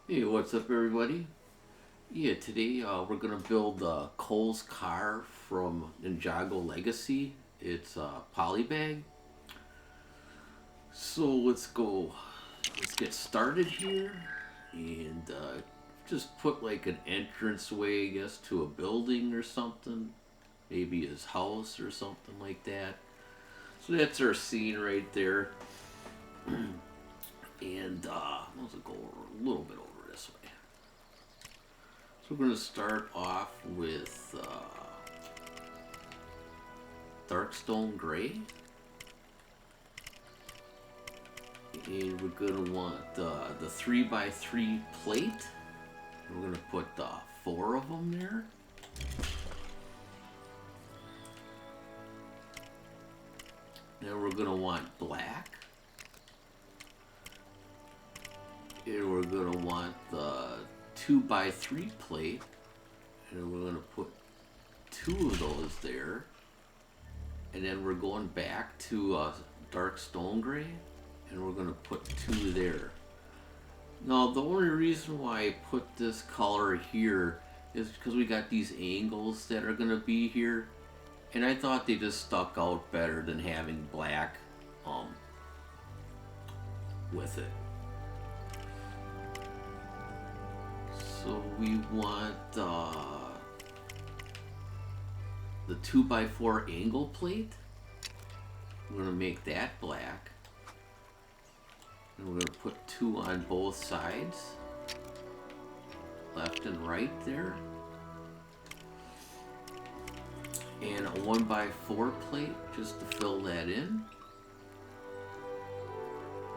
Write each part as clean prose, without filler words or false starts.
Hey, what's up, everybody? Yeah, today we're gonna build Cole's car from Ninjago Legacy. It's Polybag. So let's go. Let's get started here, and just put like an entranceway, I guess, to a building or something. Maybe his house or something like that. So that's our scene right there. And let's go a little bit over this way. So we're going to start off with Darkstone Gray. And we're going to want the 3x3 plate. We're going to put four of them there. Then we're going to want black. And we're going to want the 2x3 plate. And we're going to put two of those there. And then we're going back to dark stone gray, and we're going to put two there. Now, the only reason why I put this color here is because we got these angles that are going to be here, and I thought they just stuck out better than having black with it. So we want the 2x4 angle plate. We're going to make that black. And we're going to put two on both sides. Left and right there. And a 1x4 plate just to fill that in.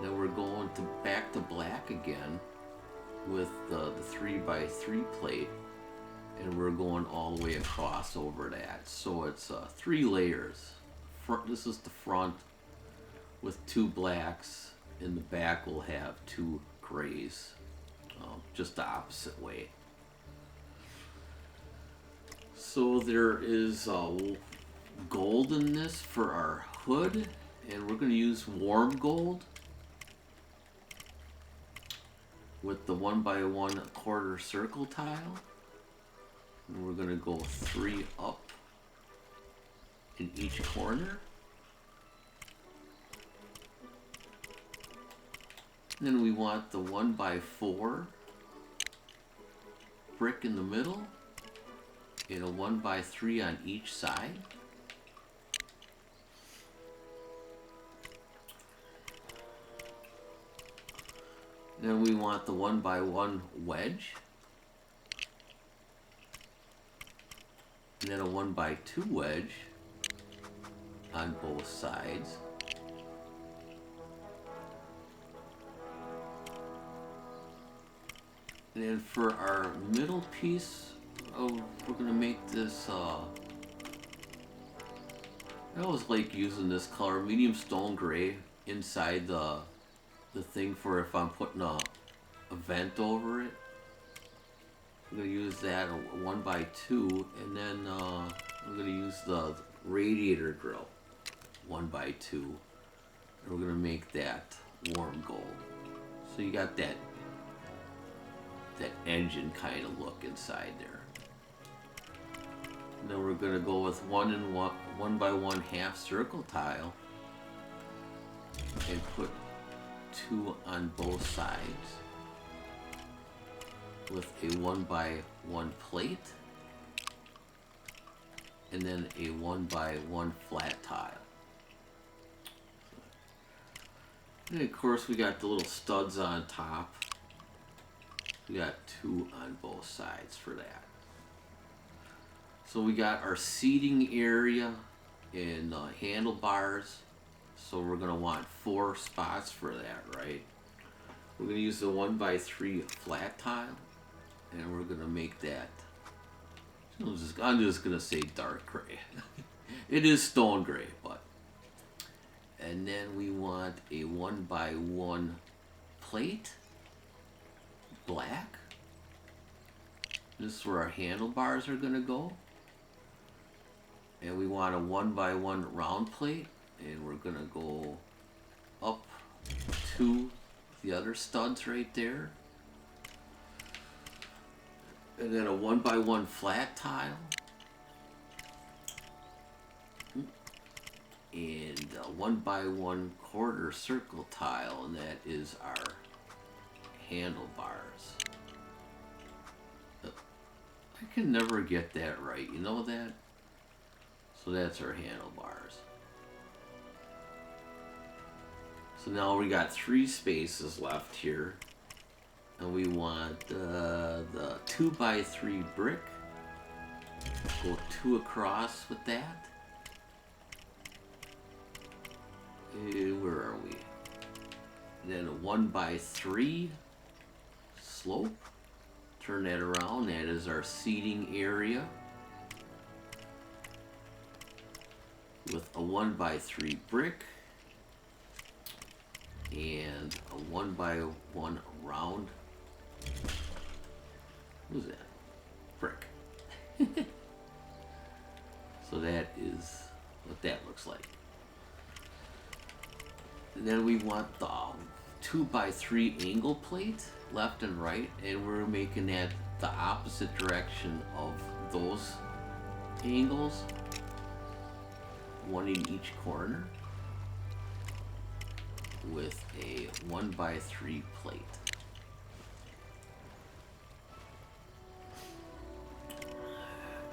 Then we're going back to black again with the 3x3 plate. And we're going all the way across over that. So it's 3 layers. This is the front with 2 blacks. In the back we'll have 2 grays. Just the opposite way. So there is gold in this for our hood. And we're going to use warm gold with the 1x1 quarter circle tile. And we're going to go 3 up in each corner. And then we want the 1x4 brick in the middle and a 1x3 on each side. Then we want the 1x1 wedge. And then a 1x2 wedge on both sides. And then for our middle piece, we're going to make this, I always like using this color, medium stone gray, inside the thing for if I'm putting a vent over it. I'm going to use that, a 1x2, and then we're going to use the radiator grill, 1x2, and we're going to make that warm gold. So you got that engine kind of look inside there. And then we're going to go with 1x1 half circle tile and put 2 on both sides with a 1x1 plate and then a 1x1 flat tile. And of course we got the little studs on top. We got 2 on both sides for that. So we got our seating area and handlebars. So we're going to want 4 spots for that, right? We're going to use the 1x3 flat tile. And we're going to make that, I'm just going to say dark gray. It is stone gray, but. And then we want a 1x1 plate. Black. This is where our handlebars are going to go. And we want a 1x1 round plate. And we're going to go up to the other studs right there. And then a 1x1 flat tile. And a 1x1 quarter circle tile, and that is our handlebars. I can never get that right, you know that? So that's our handlebars. So now we got 3 spaces left here. And we want the 2x3 brick. Go 2 across with that. Where are we? And then a 1x3 slope. Turn that around. That is our seating area. With a 1x3 brick. And a 1x1 round. Who's that? Brick. So that is what that looks like. And then we want the 2x3 angle plate, left and right, and we're making that the opposite direction of those angles, one in each corner, with a 1x3 plate.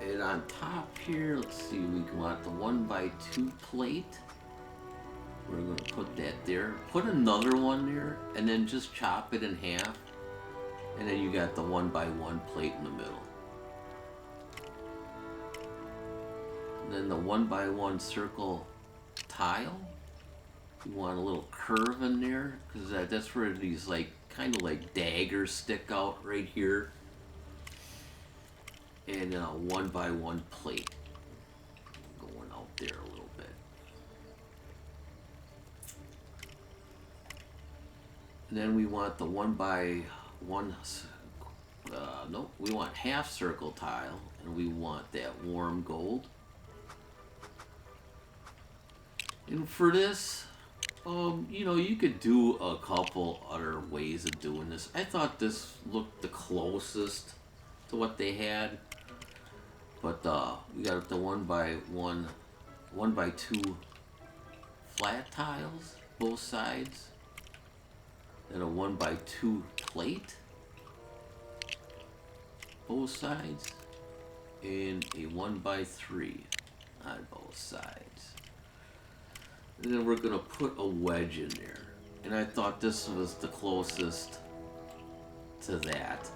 And on top here, let's see, we want the 1x2 plate. We're going to put that there. Put another one there, and then just chop it in half. And then you got the 1x1 plate in the middle. And then the 1x1 circle tile. You want a little curve in there, because that's where these like kind of like daggers stick out right here. And a 1x1 plate going out there a little bit. And then we want the 1x1, nope, we want half circle tile, and we want that warm gold. And for this, you know, you could do a couple other ways of doing this. I thought this looked the closest to what they had. But we got the 1x1, 1x2 flat tiles, both sides. Then a 1x2 plate, both sides. And a 1x3 on both sides. And then we're going to put a wedge in there. And I thought this was the closest to that.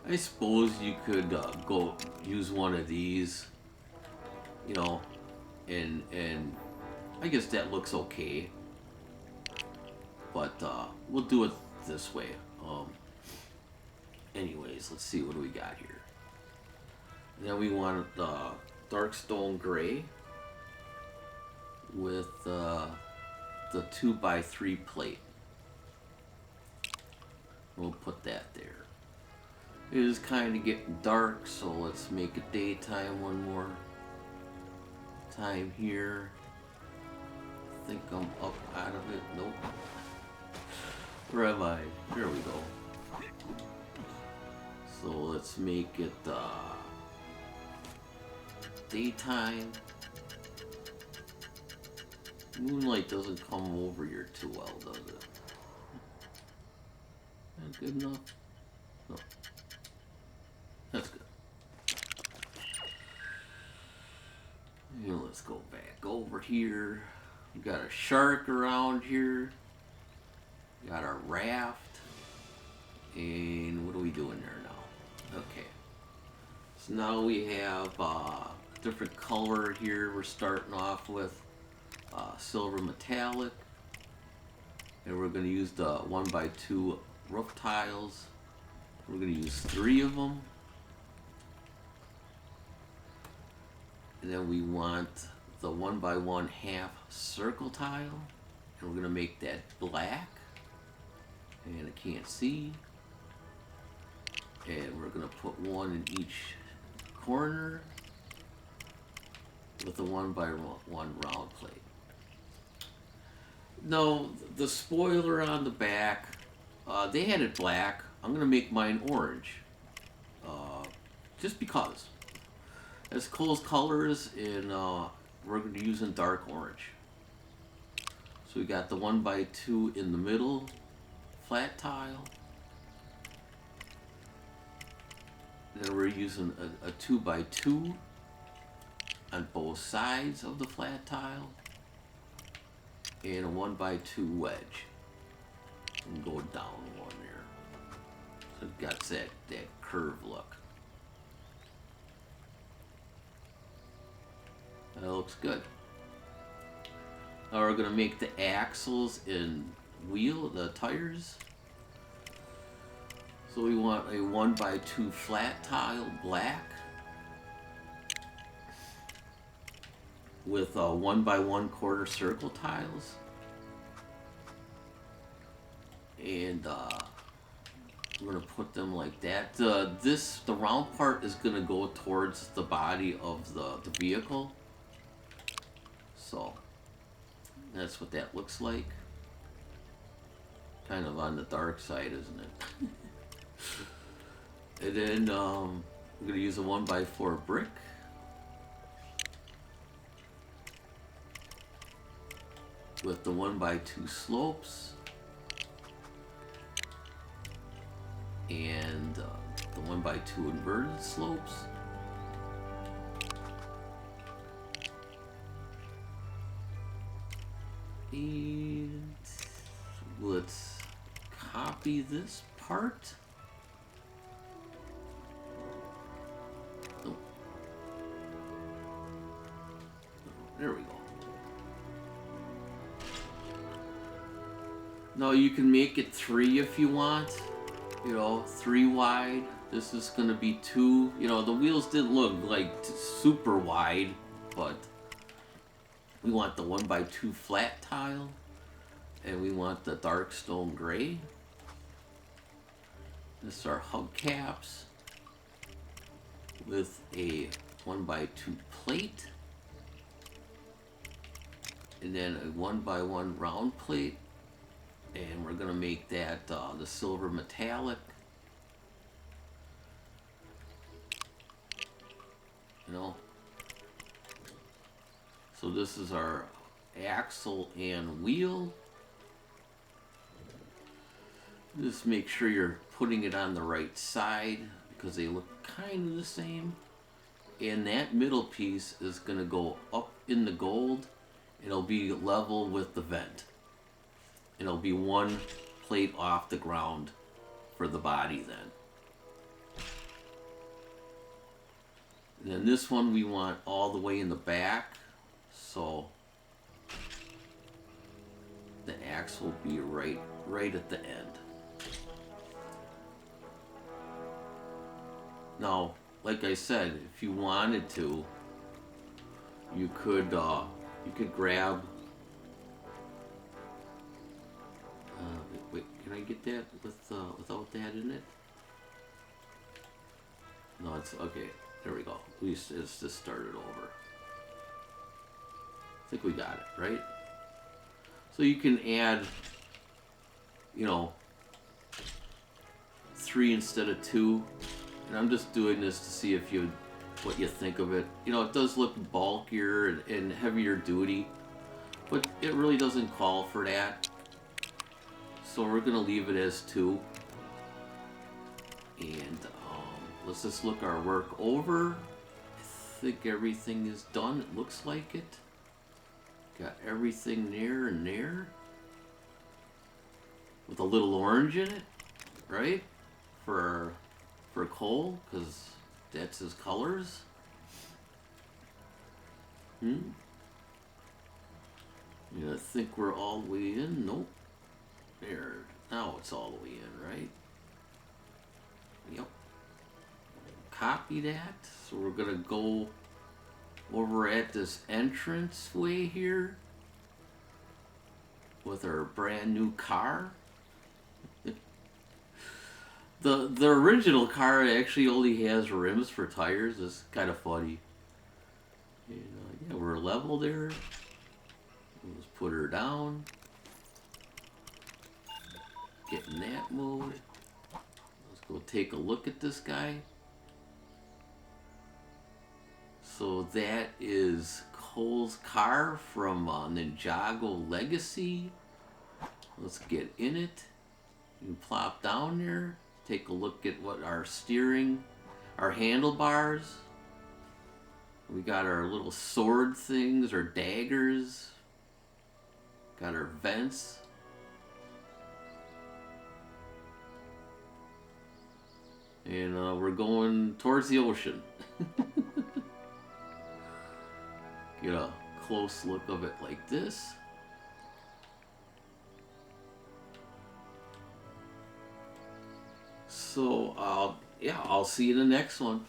I suppose you could go use one of these, you know, and I guess that looks okay. But we'll do it this way. Anyways, let's see what do we got here. Then we want the dark stone gray with the 2x3 plate. We'll put that there. It is kind of getting dark, so let's make it daytime one more time here. I think I'm up out of it. Nope. Where am I? There we go. So let's make it daytime. Moonlight doesn't come over here too well, does it? Not good enough? No. That's good. And let's go back over here. We got a shark around here. We got our raft. And what are we doing there now? Okay. So now we have different color here. We're starting off with silver metallic. And we're going to use the 1x2 roof tiles. We're going to use 3 of them. And then we want the 1x1 half circle tile. And we're going to make that black. And I can't see. And we're going to put one in each corner with the 1x1 round plate. No, the spoiler on the back, they had it black. I'm going to make mine orange. just because. As Cole's colors, and we're going to use in dark orange. So we got the 1x2 in the middle, flat tile. Then we're using a 2x2 on both sides of the flat tile, and a 1x2 wedge. And go down one there. So it got that curve look. That looks good. Now we're going to make the axles and the tires. So we want a 1x2 flat tile black with 1x1 quarter circle tiles. And we're going to put them like that. The round part is going to go towards the body of the vehicle. So that's what that looks like. Kind of on the dark side, isn't it? And then we're going to use a 1x4 brick. With the 1x2 slopes. And the 1x2 inverted slopes. And let's copy this part. Oh. There we go. Now you can make it 3 if you want. You know, 3 wide. This is going to be 2. You know, the wheels didn't look like super wide, but we want the 1x2 flat tile, and we want the dark stone gray. This is our hubcaps with a 1x2 plate, and then a 1x1 round plate. And we're going to make that the silver metallic. You know. So this is our axle and wheel. Just make sure you're putting it on the right side because they look kind of the same. And that middle piece is going to go up in the gold. It'll be level with the vent. It'll be 1 plate off the ground for the body then. And then this one we want all the way in the back, so the axe will be right at the end. Now, like I said, if you wanted to, you could grab. Wait, can I get that without that in it? No, it's okay. There we go. At least it's just started over. I think we got it, right? So you can add, you know, 3 instead of 2. And I'm just doing this to see what you think of it. You know, it does look bulkier and heavier duty, but it really doesn't call for that. So we're going to leave it as 2. And let's just look our work over. I think everything is done. It looks like it. Got everything there and there. With a little orange in it, right? For Cole, because that's his colors. Yeah, I think we're all the way in. Nope. There. Now it's all the way in, right? Yep. Copy that. So we're going to go over at this entrance way here with our brand new car. The original car actually only has rims for tires. It's kind of funny. And, yeah, we're level there. Let's put her down. Get in that mode. Let's go take a look at this guy. So that is Cole's car from Ninjago Legacy. Let's get in it. You plop down there, take a look at what our steering, our handlebars. We got our little sword things, our daggers. Got our vents. And we're going towards the ocean. Get a close look of it like this. So, yeah, I'll see you in the next one.